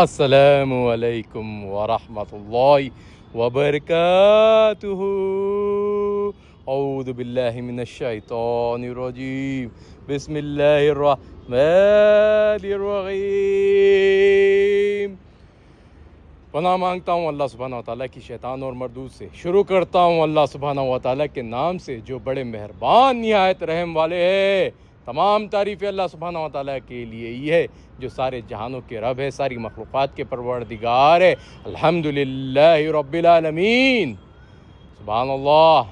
السلام علیکم ورحمۃ اللہ وبرکاتہ۔ اعوذ باللہ من الشیطان الرجیم، بسم اللہ الرحمن الرحیم۔ پناہ مانگتا ہوں اللہ سبحانہ و تعالیٰ کی شیطان اور مردود سے۔ شروع کرتا ہوں اللہ سبحانہ و تعالیٰ کے نام سے جو بڑے مہربان نہایت رحم والے ہیں۔ تمام تعریفیں اللہ سبحانہ و تعالیٰ کے لیے ہی ہے جو سارے جہانوں کے رب ہے، ساری مخلوقات کے پروردگار ہے۔ الحمدللہ رب العالمین۔ سبحان اللہ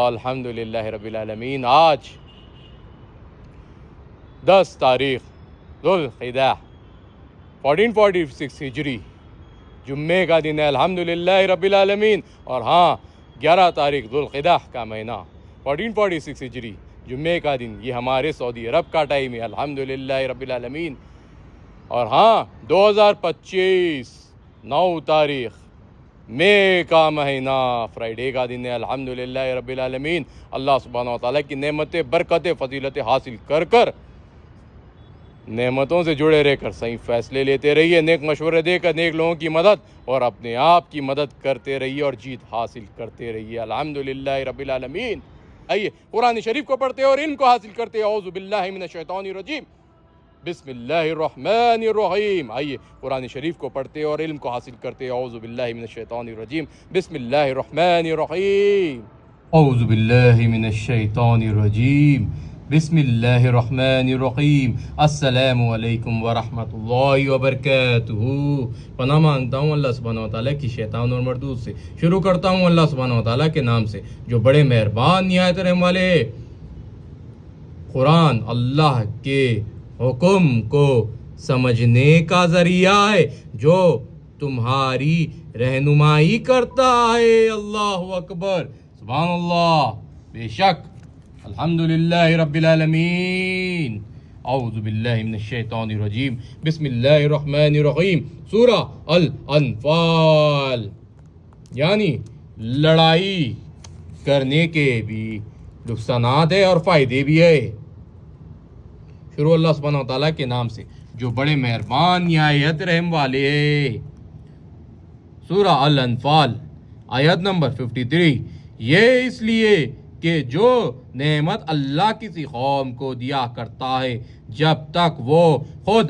الحمدللہ رب العالمین۔ آج 10 تاریخ ذوالقعدہ 1446 ہجری جمعے کا دن ہے، الحمدللہ رب العالمین۔ اور 11 تاریخ ذوالقعدہ کا مہینہ 1446 ہجری جمعے کا دن، یہ ہمارے سعودی عرب کا ٹائم ہے، الحمدللہ رب العالمین۔ اور 2025 9 تاریخ مئی کا مہینہ فرائیڈے کا دن ہے، الحمدللہ رب العالمین۔ اللہ سبحانہ و تعالیٰ کی نعمتیں، برکتیں، فضیلتیں حاصل کر نعمتوں سے جڑے رہ کر صحیح فیصلے لیتے رہیے، نیک مشورے دے کر نیک لوگوں کی مدد اور اپنے آپ کی مدد کرتے رہیے اور جیت حاصل کرتے رہیے، الحمدللہ رب العالمین۔ آئیے قرآن شریف کو پڑھتے اور علم کو حاصل کرتے۔ اعوذ باللہ من الشیطان الرجیم، بسم اللہ الرحمن الرحیم۔ آئیے قرآن شریف کو پڑھتے اور علم کو حاصل کرتے۔ اعوذ باللہ من الشیطان الرجیم، بسم اللہ الرحمن الرحیم۔ اعوذ باللہ من الشیطان الرجیم، بسم اللہ الرحمن الرحیم۔ السلام علیکم ورحمۃ اللہ وبرکاتہ۔ پناہ مانگتا ہوں اللہ سبحانہ و تعالیٰ کی شیطان اور مردود سے۔ شروع کرتا ہوں اللہ سبحانہ و تعالیٰ کے نام سے جو بڑے مہربان نہایت رحم والے ہیں۔ قرآن اللہ کے حکم کو سمجھنے کا ذریعہ ہے جو تمہاری رہنمائی کرتا ہے۔ اللہ اکبر، سبحان اللہ، بے شک، الحمدللہ رب العالمین۔ اعوذ باللہ من الشیطان الرجیم، بسم اللہ الرحمن الرحیم۔ سورہ الانفال، یعنی لڑائی کرنے کے بھی نقصانات ہیں اور فائدے بھی ہے۔ شروع اللہ سبحانہ و تعالیٰ کے نام سے جو بڑے مہربان نہایت رحم والے ہیں۔ سورہ الانفال آیت نمبر 53۔ یہ اس لیے کہ جو نعمت اللہ کسی قوم کو دیا کرتا ہے جب تک وہ خود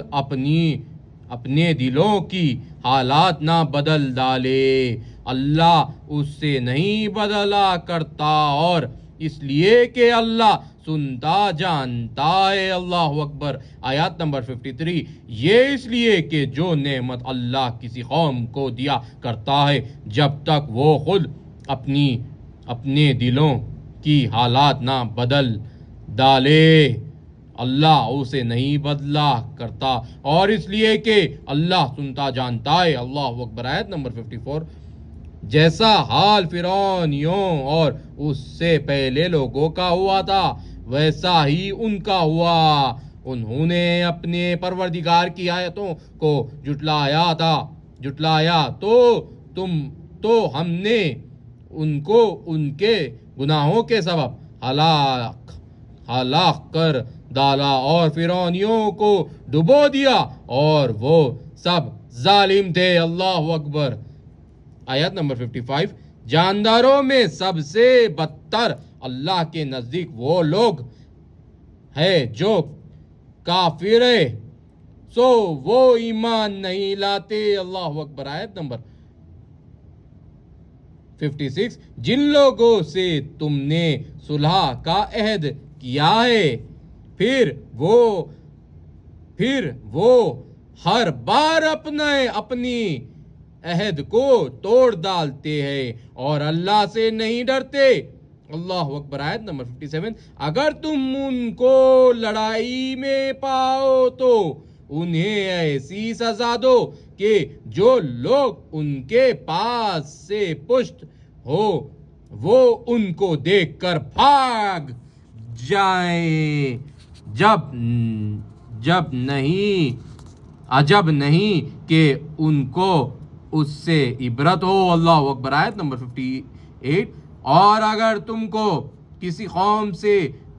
اپنے دلوں کی حالات نہ بدل ڈالے، اللہ اس سے نہیں بدلا کرتا، اور اس لیے کہ اللہ سنتا جانتا ہے۔ اللہ اکبر۔ آیات نمبر 53۔ یہ اس لیے کہ جو نعمت اللہ کسی قوم کو دیا کرتا ہے جب تک وہ خود اپنے دلوں کی حالات نہ بدل ڈالے، اللہ اسے نہیں بدلا کرتا، اور اس لیے کہ اللہ سنتا جانتا ہے۔ اللہ اکبر۔ آیت نمبر 54۔ جیسا حال فرعونیوں اور اس سے پہلے لوگوں کا ہوا تھا ویسا ہی ان کا ہوا۔ انہوں نے اپنے پروردگار کی آیتوں کو جھٹلایا تو ہم نے ان کو ان کے گناہوں کے سبب ہلاک کر ڈالا اور فرعونیوں کو ڈبو دیا، اور وہ سب ظالم تھے۔ اللہ اکبر۔ آیت نمبر 55۔ جانداروں میں سب سے بدتر اللہ کے نزدیک وہ لوگ ہیں جو کافر ہیں، سو وہ ایمان نہیں لاتے۔ اللہ اکبر۔ آیت نمبر 56۔ جن لوگوں سے تم نے صلح کا عہد کیا ہے پھر وہ ہر بار اپنی عہد کو توڑ ڈالتے ہیں اور اللہ سے نہیں ڈرتے۔ اللہ اکبر۔ آیت نمبر 57۔ اگر تم ان کو لڑائی میں پاؤ تو انہیں ایسی سزا دو کہ جو لوگ ان کے پاس سے پشت ہو وہ ان کو دیکھ کر بھاگ جائیں، عجب نہیں کہ ان کو اس سے عبرت ہو۔ اللہ اکبر۔ آیت نمبر 58۔ اور اگر تم کو کسی قوم سے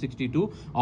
62।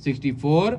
64।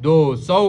200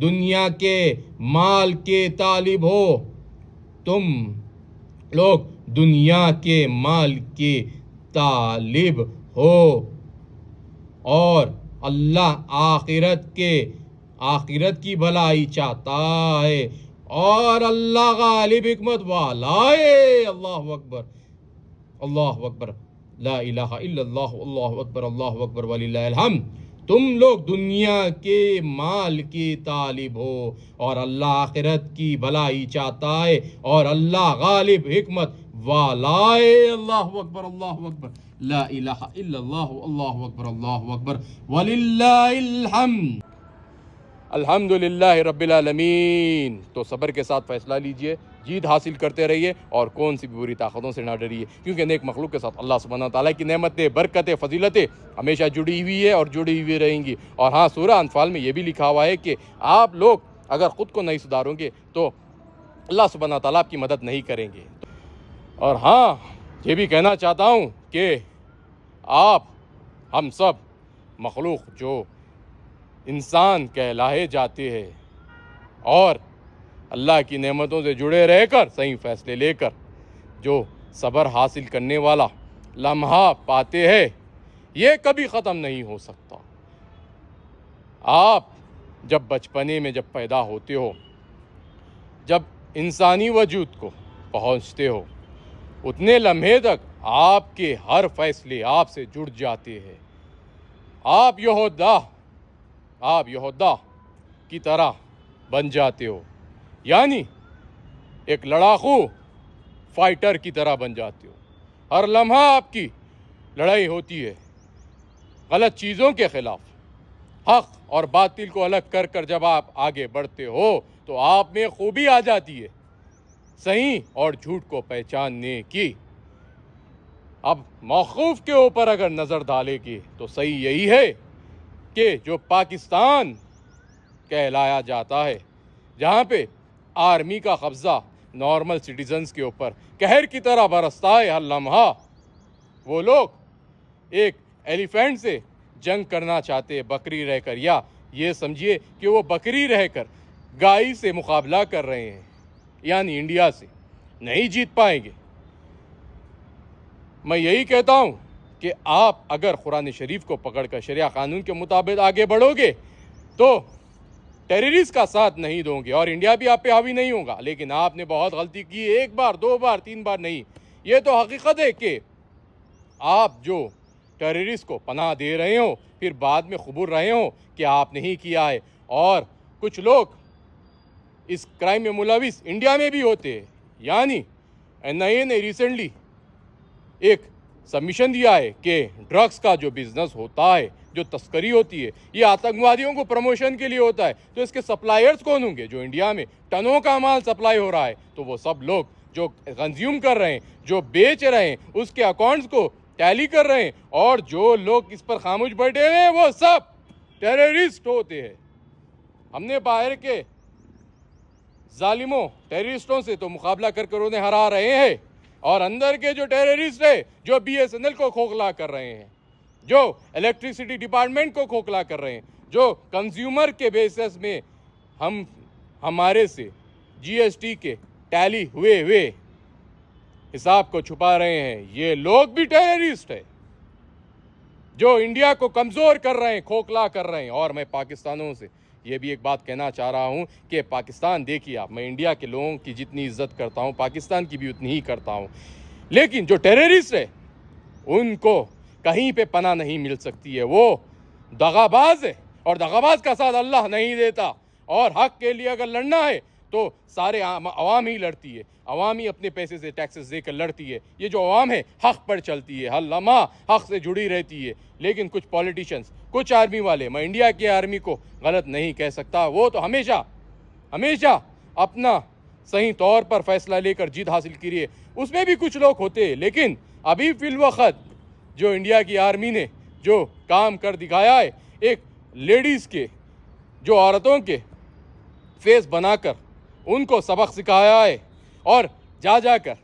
دنیا کے مال کے طالب ہو، تم لوگ دنیا کے مال کے طالب ہو، اور اللہ آخرت کی بھلائی چاہتا ہے، اور اللہ غالب حکمت والا ہے۔ اللہ اکبر، اللہ اکبر، لا الہ الا اللہ، اللہ اکبر، اللہ اکبر وللہ الحمد۔ تم لوگ دنیا کے مال کی طالب ہو، اور اللہ آخرت کی بھلائی چاہتا ہے، اور اللہ غالب حکمت والا ہے۔ اللہ اکبر، اللہ اکبر، لا الہ الا اللہ، اللہ اکبر، اللہ اکبر وللہ الحمد۔ الحمد للہ رب العالمین۔ تو صبر کے ساتھ فیصلہ لیجئے، جیت حاصل کرتے رہیے، اور کون سی بھی بری طاقتوں سے نہ ڈریے، کیونکہ نیک مخلوق کے ساتھ اللہ سبحانہ تعالیٰ کی نعمتیں، برکتیں، فضیلتیں ہمیشہ جڑی ہوئی ہے اور جڑی ہوئی رہیں گی۔ اور ہاں، سورہ انفال میں یہ بھی لکھا ہوا ہے کہ آپ لوگ اگر خود کو نہیں سدھارو گے تو اللہ سبحانہ تعالیٰ آپ کی مدد نہیں کریں گے۔ اور ہاں، یہ بھی کہنا چاہتا ہوں کہ آپ ہم سب مخلوق جو انسان کہلائے جاتے ہیں، اور اللہ کی نعمتوں سے جڑے رہ کر صحیح فیصلے لے کر جو صبر حاصل کرنے والا لمحہ پاتے ہیں، یہ کبھی ختم نہیں ہو سکتا۔ آپ جب بچپنے میں جب پیدا ہوتے ہو، جب انسانی وجود کو پہنچتے ہو، اتنے لمحے تک آپ کے ہر فیصلے آپ سے جڑ جاتے ہیں۔ آپ یہودا کی طرح بن جاتے ہو، یعنی ایک لڑاکو فائٹر کی طرح بن جاتے ہو۔ ہر لمحہ آپ کی لڑائی ہوتی ہے غلط چیزوں کے خلاف۔ حق اور باطل کو الگ کر کر جب آپ آگے بڑھتے ہو تو آپ میں خوبی آ جاتی ہے صحیح اور جھوٹ کو پہچاننے کی۔ اب موقوف کے اوپر اگر نظر ڈالے گی تو صحیح یہی ہے کہ جو پاکستان کہلایا جاتا ہے، جہاں پہ آرمی کا قبضہ نارمل سٹیزنز کے اوپر قہر کی طرح برستا ہے ہر لمحہ، وہ لوگ ایک ایلیفینٹ سے جنگ کرنا چاہتے ہیں بکری رہ کر، یا یہ سمجھیے کہ وہ بکری رہ کر گائے سے مقابلہ کر رہے ہیں، یعنی انڈیا سے نہیں جیت پائیں گے۔ میں یہی کہتا ہوں کہ آپ اگر قرآن شریف کو پکڑ کر شریعہ قانون کے مطابق آگے بڑھو گے تو ٹیررسٹ کا ساتھ نہیں دو گے، اور انڈیا بھی آپ پہ حاوی نہیں ہوگا۔ لیکن آپ نے بہت غلطی کی، ایک بار، دو بار، تین بار نہیں، یہ تو حقیقت ہے کہ آپ جو ٹیررسٹ کو پناہ دے رہے ہو، پھر بعد میں خبر رہے ہو کہ آپ نہیں کیا ہے، اور کچھ لوگ اس کرائم میں ملوث انڈیا میں بھی ہوتے ہیں۔ یعنی NIA نے ریسنٹلی ایک سبمیشن دیا ہے کہ ڈرگز کا جو بزنس ہوتا ہے، جو تسکری ہوتی ہے، یہ آتنکوادیوں کو پروموشن کے لیے ہوتا ہے، تو اس کے سپلائرز کون ہوں گے؟ جو انڈیا میں ٹنوں کا مال سپلائی ہو رہا ہے، تو وہ سب لوگ جو کنزیوم کر رہے ہیں، جو بیچ رہے ہیں، اس کے اکاؤنٹس کو ٹیلی کر رہے ہیں، اور جو لوگ اس پر خاموش بیٹھے ہوئے ہیں، وہ سب ٹیررسٹ ہوتے ہیں۔ ہم نے باہر کے ظالموں ٹیررسٹوں سے تو مقابلہ کر کر انہیں ہرا رہے ہیں، اور اندر کے جو ٹیررسٹ ہیں، جو BSNL کو کھوکھلا کر رہے ہیں، جو الیکٹریسٹی ڈپارٹمنٹ کو کھوکھلا کر رہے ہیں، جو کنزیومر کے بیسس میں ہمارے سے GST کے ٹیلی ہوئے حساب کو چھپا رہے ہیں، یہ لوگ بھی ٹیررسٹ ہیں، جو انڈیا کو کمزور کر رہے ہیں، کھوکھلا کر رہے ہیں۔ اور میں پاکستانوں سے یہ بھی ایک بات کہنا چاہ رہا ہوں کہ پاکستان دیکھیے، آپ، میں انڈیا کے لوگوں کی جتنی عزت کرتا ہوں، پاکستان کی بھی اتنی ہی کرتا ہوں، لیکن جو ٹیررسٹ ہے ان کو کہیں پہ پناہ نہیں مل سکتی ہے۔ وہ دغاباز ہے، اور دغاباز کا ساتھ اللہ نہیں دیتا۔ اور حق کے لیے اگر لڑنا ہے تو سارے عوام ہی لڑتی ہے، عوام ہی اپنے پیسے سے ٹیکسز دے کر لڑتی ہے۔ یہ جو عوام ہے حق پر چلتی ہے، ہر لمحہ حق سے جڑی رہتی ہے۔ لیکن کچھ پولیٹیشنز، کچھ آرمی والے، میں انڈیا کی آرمی کو غلط نہیں کہہ سکتا، وہ تو ہمیشہ اپنا صحیح طور پر فیصلہ لے کر جیت حاصل کیے، اس میں بھی کچھ لوگ ہوتے ہیں۔ لیکن ابھی فی الوقت جو انڈیا کی آرمی نے جو کام کر دکھایا ہے، ایک لیڈیز کے، جو عورتوں کے فیس بنا کر ان کو سبق سکھایا ہے، اور جا کر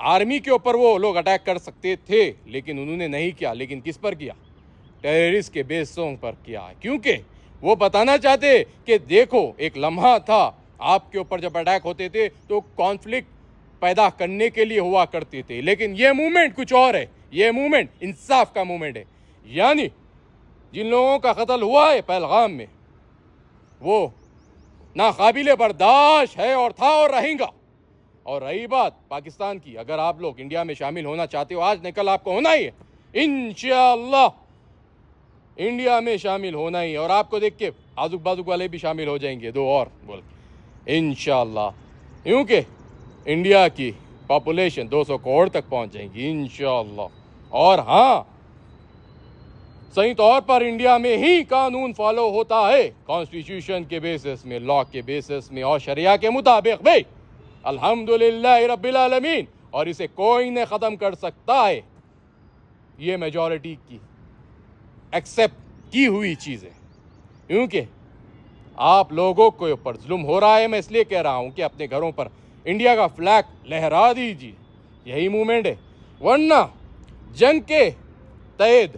آرمی کے اوپر وہ لوگ اٹیک کر سکتے تھے لیکن انہوں نے نہیں کیا۔ لیکن کس پر کیا؟ ٹیررسٹ کے بیسوں پر کیا ہے، کیونکہ وہ بتانا چاہتے کہ دیکھو ایک لمحہ تھا آپ کے اوپر جب اٹیک ہوتے تھے تو کانفلکٹ پیدا کرنے کے لیے ہوا کرتے تھے، لیکن یہ موومنٹ کچھ اور ہے، یہ موومنٹ انصاف کا موومنٹ ہے. یعنی جن لوگوں کا قتل ہوا ہے پہلگام میں وہ ناقابل برداشت ہے اور تھا اور رہیں گا. اور رہی بات پاکستان کی، اگر آپ لوگ انڈیا میں شامل ہونا چاہتے ہو، آج نکل آپ کو ہونا ہی ہے انشاءاللہ، انڈیا میں شامل ہونا ہی ہے. اور آپ کو دیکھ کے آزوک بازوک والے بھی شامل ہو جائیں گے، دو اور بول انشاءاللہ، کیونکہ انڈیا کی پاپولیشن 200 کروڑ تک پہنچ جائیں گی انشاءاللہ. اور ہاں، صحیح طور پر انڈیا میں ہی قانون فالو ہوتا ہے، کانسٹیٹیوشن کے بیسس میں، لا کے بیسس میں اور شریعہ کے مطابق بھی، الحمدللہ رب العالمین. اور اسے کوئی نہیں ختم کر سکتا ہے. یہ میجورٹی کی ایکسیپٹ کی ہوئی چیز ہے، کیونکہ آپ لوگوں کے اوپر ظلم ہو رہا ہے. میں اس لیے کہہ رہا ہوں کہ اپنے گھروں پر انڈیا کا فلیگ لہرا دیجیے، یہی موومنٹ ہے. ورنہ جنگ کے تحت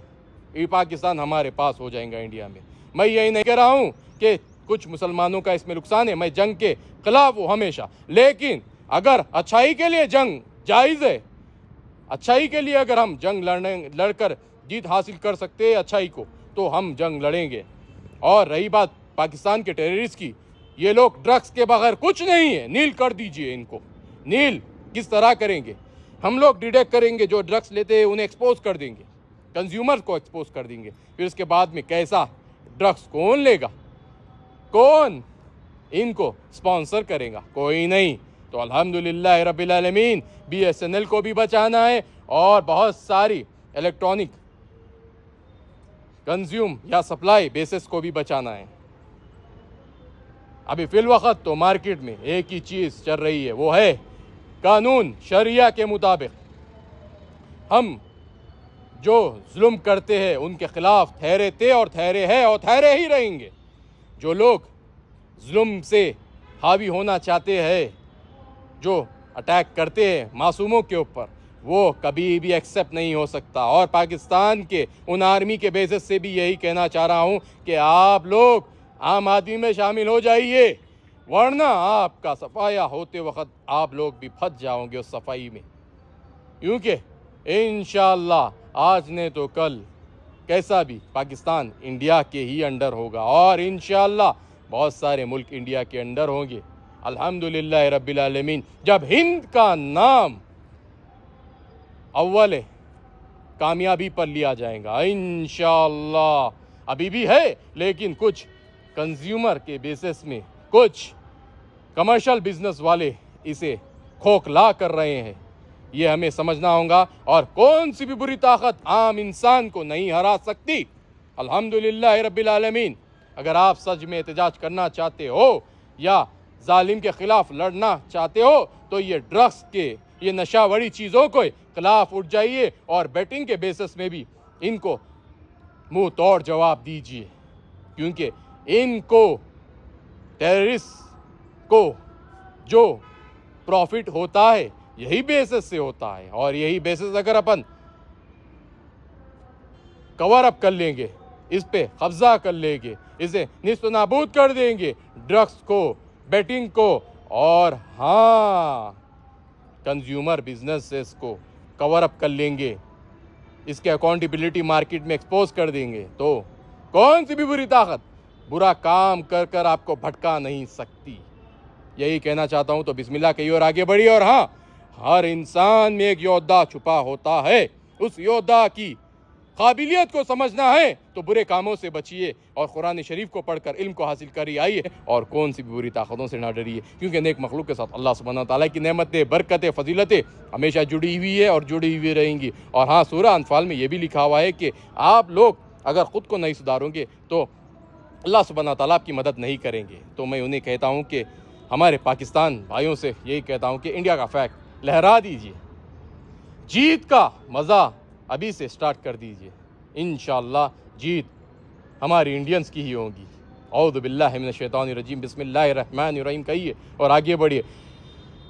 یہ پاکستان ہمارے پاس ہو جائیں گا انڈیا میں. میں یہی نہیں کہہ رہا ہوں کہ کچھ مسلمانوں کا اس میں نقصان ہے، میں جنگ کے خلاف ہوں ہمیشہ، لیکن اگر اچھائی کے لیے جنگ جائز ہے، اچھائی کے لیے اگر ہم جنگ لڑ کر جیت حاصل کر سکتے ہیں اچھائی کو، تو ہم جنگ لڑیں گے. اور رہی بات پاکستان کے ٹیررسٹ کی، یہ لوگ ڈرگس کے بغیر کچھ نہیں ہے. نیل کر دیجئے ان کو. نیل کس طرح کریں گے؟ ہم لوگ ڈیٹیکٹ کریں گے جو ڈرگس لیتے ہیں، انہیں ایکسپوز کر دیں گے، کنزیومر کو ایکسپوز کر دیں گے. پھر اس کے بعد میں کیسا ڈرگس کون لے گا؟ کون ان کو سپانسر کرے گا؟ کوئی نہیں. تو الحمدللہ رب العالمین BSNL کو بھی بچانا ہے اور بہت ساری الیکٹرانک کنزیوم یا سپلائی بیسس کو بھی بچانا ہے. ابھی فی الوقت تو مارکیٹ میں ایک ہی چیز چل رہی ہے، وہ ہے قانون شریعہ کے مطابق. ہم جو ظلم کرتے ہیں ان کے خلاف ٹھہرے تھے اور ٹھہرے ہیں اور ٹھہرے ہی رہیں گے. جو لوگ ظلم سے حاوی ہونا چاہتے ہیں، جو اٹیک کرتے ہیں معصوموں کے اوپر، وہ کبھی بھی ایکسیپٹ نہیں ہو سکتا. اور پاکستان کے ان آرمی کے بیسس سے بھی یہی کہنا چاہ رہا ہوں کہ آپ لوگ عام آدمی میں شامل ہو جائیے، ورنہ آپ کا صفایا ہوتے وقت آپ لوگ بھی پھنس جاؤ گے اس صفائی میں. کیونکہ انشاءاللہ آج نے تو کل کیسا بھی پاکستان انڈیا کے ہی انڈر ہوگا، اور انشاءاللہ بہت سارے ملک انڈیا کے انڈر ہوں گے الحمدللہ رب العالمین. جب ہند کا نام اول کامیابی پر لیا جائے گا انشاءاللہ. ابھی بھی ہے، لیکن کچھ کنزیومر کے بیسس میں، کچھ کمرشل بزنس والے اسے کھوکھلا کر رہے ہیں. یہ ہمیں سمجھنا ہوگا، اور کون سی بھی بری طاقت عام انسان کو نہیں ہرا سکتی الحمدللہ رب العالمین. اگر آپ سچ میں احتجاج کرنا چاہتے ہو یا ظالم کے خلاف لڑنا چاہتے ہو، تو یہ ڈرگس کے، یہ نشاوری چیزوں کو خلاف اٹھ جائیے اور بیٹنگ کے بیسس میں بھی ان کو منہ توڑ جواب دیجیے. کیونکہ ان کو ٹیررسٹ کو جو پروفٹ ہوتا ہے یہی بیسس سے ہوتا ہے، اور یہی بیسس اگر اپن کور اپ کر لیں گے، اس پہ قبضہ کر لیں گے، اسے نیست و نابود کر دیں گے، ڈرگس کو، بیٹنگ کو، اور ہاں کنزیومر بزنسز کو کور اپ کر لیں گے، اس کے اکاؤنٹیبلٹی مارکیٹ میں ایکسپوز کر دیں گے، تو کون سی بھی بری طاقت برا کام کر کر آپ کو بھٹکا نہیں سکتی. یہی کہنا چاہتا ہوں. تو بسم اللہ کہیے اور آگے بڑھیے. اور ہاں، ہر انسان میں ایک یودھا چھپا ہوتا ہے. اس یودھا کی قابلیت کو سمجھنا ہے تو برے کاموں سے بچیے اور قرآن شریف کو پڑھ کر علم کو حاصل کری آئیے، اور کون سی بھی بری طاقتوں سے نہ ڈریے، کیونکہ نیک مخلوق کے ساتھ اللہ سبحانہ تعالیٰ کی نعمتیں، برکتیں، فضیلتیں ہمیشہ جڑی ہوئی ہے اور جڑی ہوئی رہیں گی. اور ہاں، سورہ انفال میں یہ بھی لکھا ہوا ہے کہ آپ لوگ اگر خود کو نہیں سدھارو گے تو اللہ سبحانہ تعالیٰ آپ کی مدد نہیں کریں گے. تو میں انہیں کہتا ہوں کہ ہمارے پاکستان بھائیوں سے یہی کہتا ہوں کہ انڈیا کا فلیگ لہرا دیجیے، جیت کا مزہ ابھی سے سٹارٹ کر دیجیے. انشاءاللہ جیت ہماری انڈینز کی ہی ہوگی. اعوذ باللہ من الشیطان الرجیم، بسم اللہ الرحمن الرحیم کہیے اور آگے بڑھیے.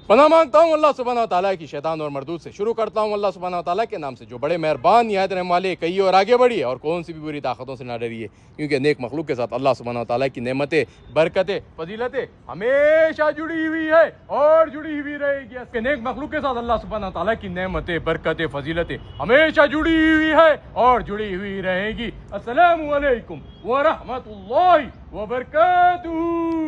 پناہ مانگتا ہوں اللہ سبحانہ و تعالیٰ کی شیطان اور مردود سے. شروع کرتا ہوں اللہ سبحانہ و تعالیٰ کے نام سے جو بڑے مہربان نہایت رحم والے. کہیے اور آگے بڑھیے اور کون سی بھی بری طاقتوں سے نہ ڈریے, کیونکہ نیک مخلوق کے ساتھ اللہ سبحانہ و تعالیٰ کی نعمتیں, برکتیں, فضیلتیں ہمیشہ جڑی ہوئی ہے اور جڑی ہوئی رہے گی. کہ نیک مخلوق کے ساتھ اللہ سبحانہ و تعالیٰ کی نعمتیں, برکتیں, فضیلتیں ہمیشہ جڑی ہوئی ہے اور جڑی ہوئی رہے گی. السلام علیکم ورحمۃ اللہ وبرکاتہ.